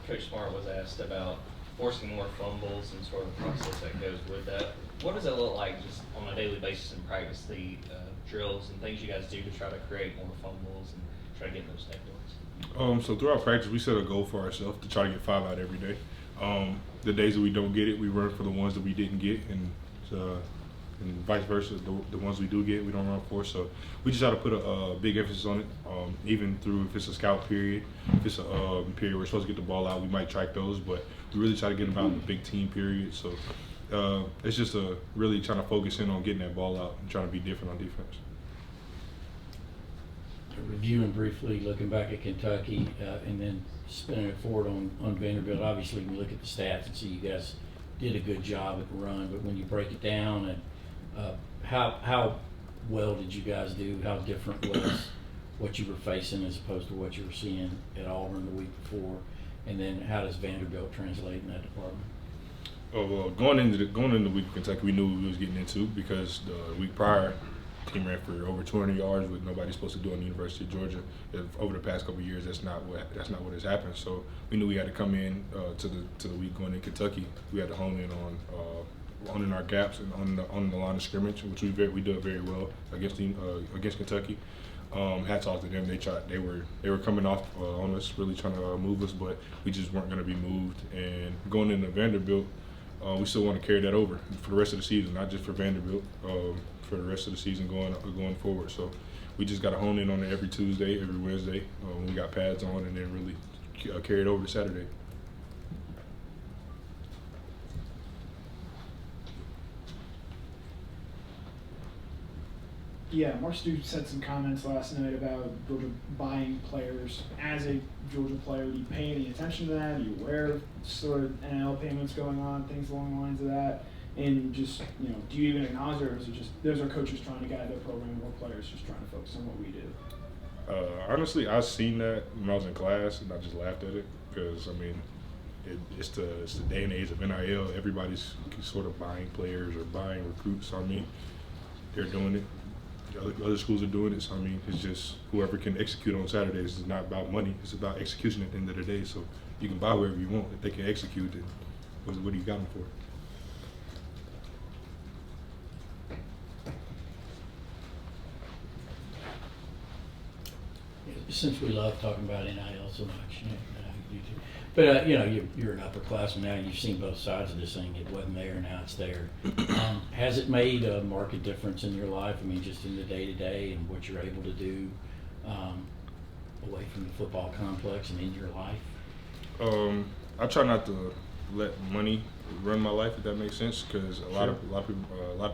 Coach Smart was asked about forcing more fumbles and sort of the process that goes with that. What does that look like just on a daily basis in practice, the drills and things you guys do to try to create more fumbles and try to get those takeaways? So throughout practice, we set a goal for ourselves to try to get 5 out every day. The days that we don't get it, we run for the ones that we didn't get, and vice versa. The ones we do get, we don't run for. So we just try to put a big emphasis on it, even through if it's a scout period, if it's a period where we're supposed to get the ball out, we might track those, but we really try to get them out in the big team period. So it's just really trying to focus in on getting that ball out and trying to be different on defense. Reviewing briefly, looking back at Kentucky, and then spinning it forward on Vanderbilt. Obviously, we look at the stats and see you guys did a good job at the run, but when you break it down, and how well did you guys do? How different was what you were facing as opposed to what you were seeing at Auburn the week before? And then how does Vanderbilt translate in that department? Oh, well, going into the week of Kentucky, we knew what we was getting into because the week prior, team ran for over 200 yards, with nobody supposed to do on the University of Georgia. Over the past couple of years, that's not what has happened. So we knew we had to come in to the week going in Kentucky. We had to hone in on our gaps and on the line of scrimmage, which we did very well against Kentucky. Hats off to them. They were coming off on us, really trying to move us, but we just weren't going to be moved. And going into Vanderbilt, we still want to carry that over for the rest of the season, not just for Vanderbilt. For the rest of the season going forward. So we just got to hone in on it every Tuesday, every Wednesday when we got pads on, and then really carry it over to Saturday. Yeah, Mark Stoops said some comments last night about Georgia buying players. As a Georgia player, do you pay any attention to that? Are you aware of sort of NIL payments going on, things along the lines of that? And just, do you even acknowledge it, or is it just those are coaches trying to guide their program, more players just trying to focus on what we do? Honestly, I seen that when I was in class, and I just laughed at it because, it's the day and age of NIL. Everybody's sort of buying players or buying recruits. So, they're doing it. Other schools are doing it. So, it's just whoever can execute on Saturdays. It's not about money. It's about execution at the end of the day. So you can buy whoever you want. If they can execute, then what do you got them for? Since we love talking about NIL so much, but you're an upperclassman now. You've seen both sides of this thing. It wasn't there, now it's there. Has it made a marked difference in your life? Just in the day-to-day and what you're able to do away from the football complex and in your life? I try not to let money run my life, if that makes sense, because a lot of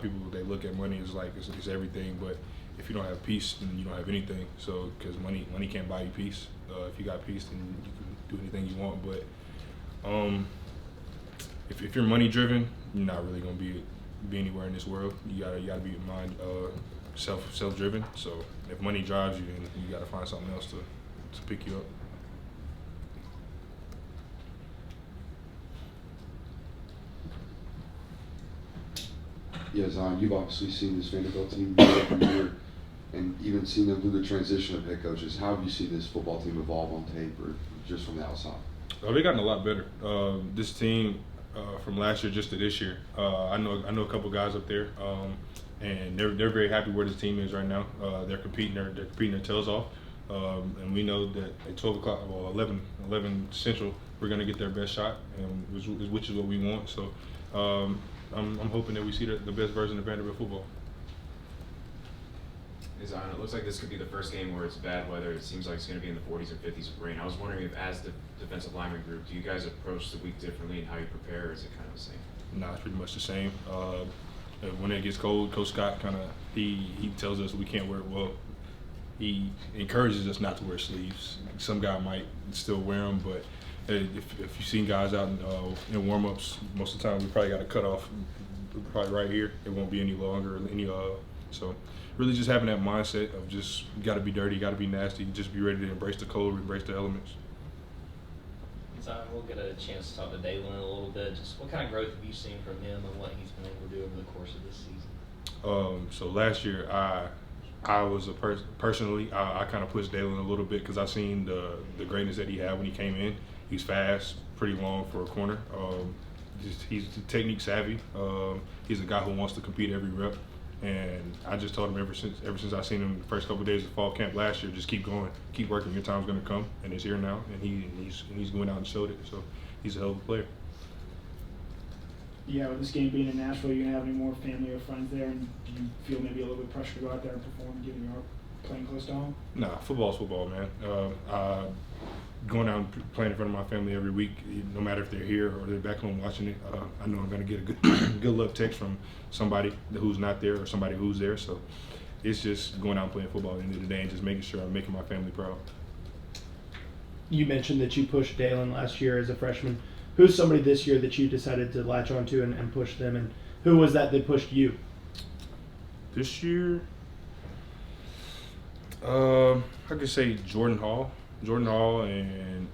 people they look at money as like it's everything, but if you don't have peace, then you don't have anything. So, because money can't buy you peace. If you got peace, then you can do anything you want. But if you're money driven, you're not really gonna be anywhere in this world. You gotta be mind self driven. So if money drives you, then you gotta find something else to pick you up. Yeah, Zion, you've obviously seen this Vanderbilt team year after year, and even seen them through the transition of head coaches. How have you seen this football team evolve on tape, or just from the outside? They've gotten a lot better. This team from last year just to this year. I know a couple guys up there, and they're very happy where this team is right now. They're competing their tails off, and we know that at 11 Central, we're gonna get their best shot, and which is what we want. So. I'm hoping that we see the best version of Vanderbilt football. Zion, it looks like this could be the first game where it's bad weather. It seems like it's going to be in the 40s or 50s with rain. I was wondering if, as the defensive lineman group, do you guys approach the week differently in how you prepare, or is it kind of the same? No, it's pretty much the same. When it gets cold, Coach Scott he tells us we can't wear well. He encourages us not to wear sleeves. Some guy might still wear them, but if you've seen guys out in warm-ups, most of the time we probably got a cut off probably right here. It won't be any longer. So really just having that mindset of just you got to be dirty, you got to be nasty, just be ready to embrace the cold, embrace the elements. Zion, we'll get a chance to talk to Daylen a little bit. Just what kind of growth have you seen from him and what he's been able to do over the course of this season? So last year I was personally I kind of pushed Daylen a little bit because I seen the greatness that he had when he came in, He's fast, pretty long for a corner. He's technique savvy. He's a guy who wants to compete every rep. And I just told him ever since I seen him the first couple of days of fall camp last year, just keep going, keep working. Your time's going to come, and it's here now. And he's going out and showed it. So he's a hell of a player. Yeah, with this game being in Nashville, you gonna have any more family or friends there, and do you feel maybe a little bit pressure to go out there and perform, given you are playing close to home? Nah, football's football, man. Going out and playing in front of my family every week, no matter if they're here or they're back home watching it, I know I'm gonna get a good luck text from somebody who's not there or somebody who's there. So it's just going out and playing football at the end of the day and just making sure I'm making my family proud. You mentioned that you pushed Daylen last year as a freshman. Who's somebody this year that you decided to latch onto and push them, and who was that pushed you? This year, I could say Jordan Hall and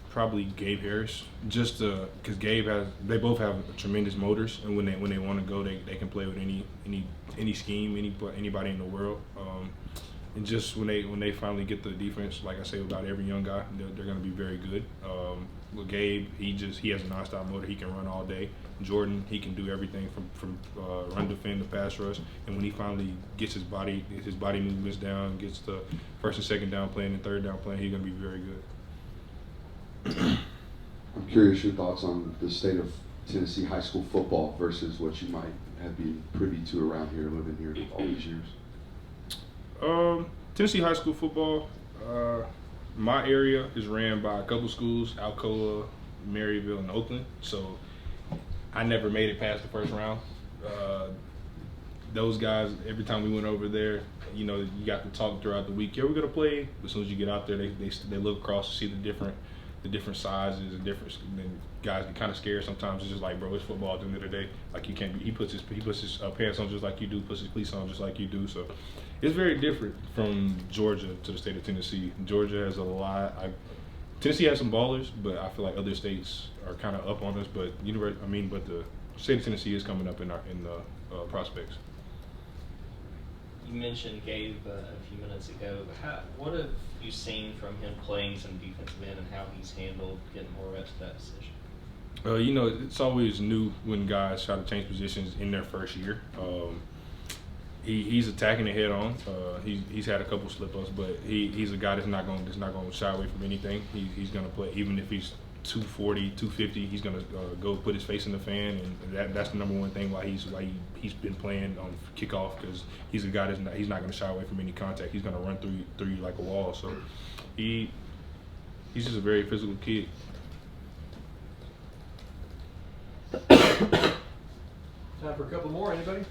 probably Gabe Harris. Just because they both have tremendous motors, and when they want to go, they can play with any scheme, anybody in the world. And just when they finally get the defense, like I say about every young guy, they're going to be very good. With Gabe, he has a nonstop motor. He can run all day. Jordan, he can do everything from run defend to pass rush. And when he finally gets his body movements down, gets the first and second down playing and third down playing, he's going to be very good. I'm curious your thoughts on the state of Tennessee high school football versus what you might have been privy to around here, living here all these years. Tennessee high school football, my area is ran by a couple schools, Alcoa, Maryville, and Oakland. So I never made it past the first round. Those guys, every time we went over there, you got to talk throughout the week. Yeah, we're gonna play. As soon as you get out there, they look across to see the different sizes and different. And then guys get kind of scared sometimes. It's just like, bro, it's football at the end of the day. Like you can't be. He puts his pants on just like you do. Puts his cleats on just like you do. So it's very different from Georgia to the state of Tennessee. Georgia has a lot. Tennessee has some ballers, but I feel like other states are kind of up on us. But the state of Tennessee is coming up in the prospects. You mentioned Gabe a few minutes ago. What have you seen from him playing some defensive end and how he's handled getting more reps at that position? It's always new when guys try to change positions in their first year. He's attacking it head on. He's had a couple slip-ups, but he's a guy that's not going to shy away from anything. He's going to play, even if he's 240, 250. He's going to go put his face in the fan, and that's the number one thing why he's been playing on kickoff, because he's a guy he's not going to shy away from any contact. He's going to run through you like a wall. So he's just a very physical kid. Time for a couple more. Anybody?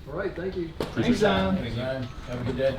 All right, thank you. Thanks, Zion. Have a good day.